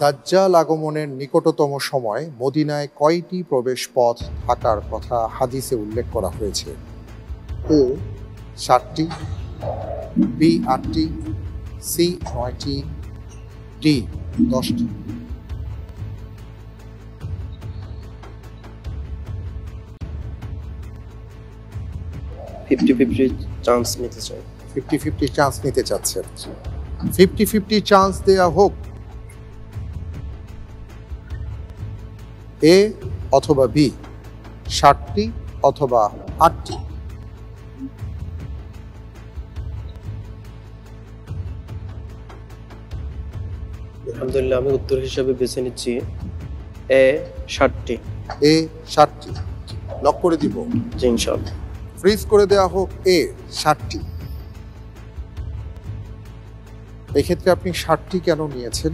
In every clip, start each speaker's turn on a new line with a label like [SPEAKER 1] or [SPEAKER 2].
[SPEAKER 1] দাজ্জাল আগমনের নিকটতম সময় মদিনায় কয়টি প্রবেশ পথ থাকার কথা হাদিসে উল্লেখ করা হয়েছে? এ 7টি, বি 8টি, সি 9টি, ডি 10টি।
[SPEAKER 2] 50-50 চান্স নিতে চাই।
[SPEAKER 1] 50-50 চান্স নিতে চাচ্ছেন? 50-50 চান্স দেয়া হোক। এ অথবা বি, 7টি অথবা 8টি।
[SPEAKER 2] আলহামদুলিল্লাহ, আমি উত্তর হিসাবে বেছে নিচ্ছি এ 7টি।
[SPEAKER 1] এ 7টি লক করে দিব?
[SPEAKER 2] জি ইনশাআল্লাহ।
[SPEAKER 1] ফ্রিজ করে দেওয়া হোক এ 7টি। এক্ষেত্রে আপনি 7টি কেন নিয়েছেন,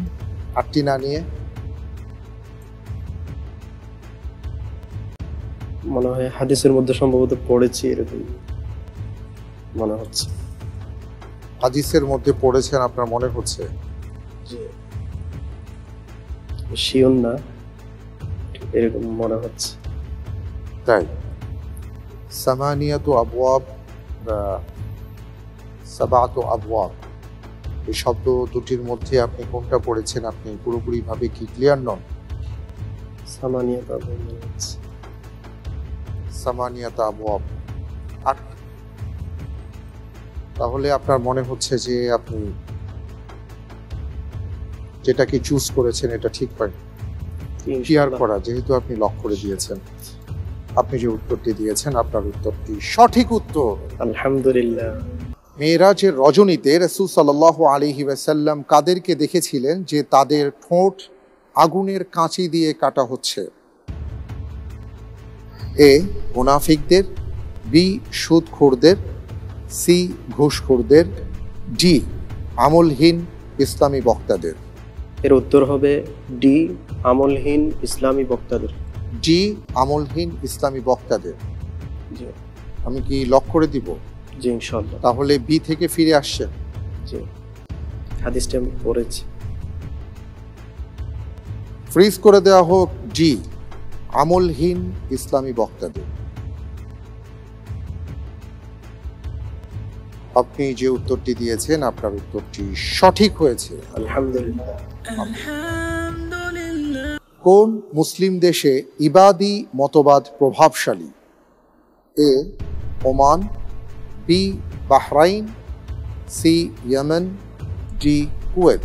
[SPEAKER 1] 8টি না নিয়ে?
[SPEAKER 2] মনে হয় হাদিসের মধ্যে সম্ভবত পড়েছি, এরকম মনে হচ্ছে।
[SPEAKER 1] হাদিসের মধ্যে পড়েছেন আপনার মনে হচ্ছে?
[SPEAKER 2] জি, শিওর না, এরকম মনে হচ্ছে।
[SPEAKER 1] তাই সামানিয়াতু আবওয়াব বা সাবাতু আবওয়াব, এই শব্দ দুটির মধ্যে আপনি কোনটা পড়েছেন? আপনি পুরোপুরি ভাবে কি ক্লিয়ার নন?
[SPEAKER 2] সামানিয়াত আবওয়াব মনে হচ্ছে।
[SPEAKER 1] সামানিয়াত আবওয়াব 8। তাহলে আপনার মনে হচ্ছে যে আপনি যেটাকে চুজ করেছেন এটা ঠিক পাই ক্লিয়ার করা, যেহেতু আপনি লক করে দিয়েছেন। আপনি যে উত্তরটি দিয়েছেন আপনার উত্তরটি সঠিক উত্তর।
[SPEAKER 2] আলহামদুলিল্লাহ।
[SPEAKER 1] মেরাজের রজনীতে রাসূল সাল্লাল্লাহু আলাইহি ওয়াসাল্লাম কাদেরকে দেখেছিলেন যে তাদের ঠোঁট আগুনের কাঁচি দিয়ে কাটা হচ্ছে? এ মুনাফিকদের, বি সুদখোরদের, সি ঘুষখোরদের, ডি আমলহীন ইসলামী বক্তাদের।
[SPEAKER 2] এর উত্তর হবে ডি আমলহীন ইসলামী বক্তাদের।
[SPEAKER 1] ডি আমলহীন ইসলামী বক্তাদের।
[SPEAKER 2] জি।
[SPEAKER 1] আমি কি লক করে দিব?
[SPEAKER 2] জি ইনশাআল্লাহ।
[SPEAKER 1] তাহলে বি থেকে ফিরে আসছেন?
[SPEAKER 2] জি, হাদিসটা আমি পড়েছি।
[SPEAKER 1] ফ্রিজ করে দেওয়া হোক ডি আমলহীন ইসলামী বক্তাদের। আপনি যে উত্তরটি দিয়েছেন আপনার উত্তরটি সঠিক হয়েছে।
[SPEAKER 2] আলহামদুলিল্লাহ।
[SPEAKER 1] কোন মুসলিম দেশে ইবাদি মতবাদ প্রভাবশালী? A Oman, B Bahrain, C Yemen, D Kuwait.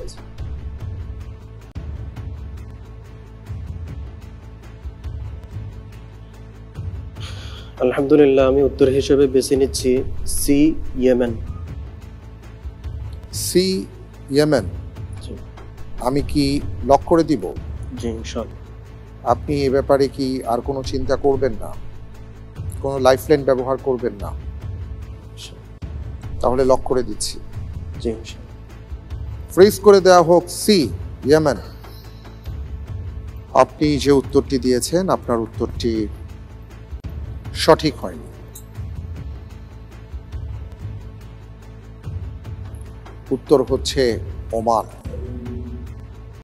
[SPEAKER 2] আলহামদুলিল্লাহ, আমি উত্তর হিসেবে বেছে নিচ্ছি সি ইয়েমেন।
[SPEAKER 1] C Yemen. আমি কি লক করে দিব?
[SPEAKER 2] জি ইনশাআল্লাহ।
[SPEAKER 1] আপনি এ ব্যাপারে কি আর কোনো চিন্তা করবেন না, কোনো লাইফলাইন ব্যবহার করবেন না? তাহলে লক করে দিচ্ছি।
[SPEAKER 2] জি ইনশাআল্লাহ।
[SPEAKER 1] ফ্রিজ করে দেওয়া হোক সি ইয়েমেন। আপনি যে উত্তরটি দিয়েছেন আপনার উত্তরটি সঠিক হয়নি। উত্তর হচ্ছে ওমান।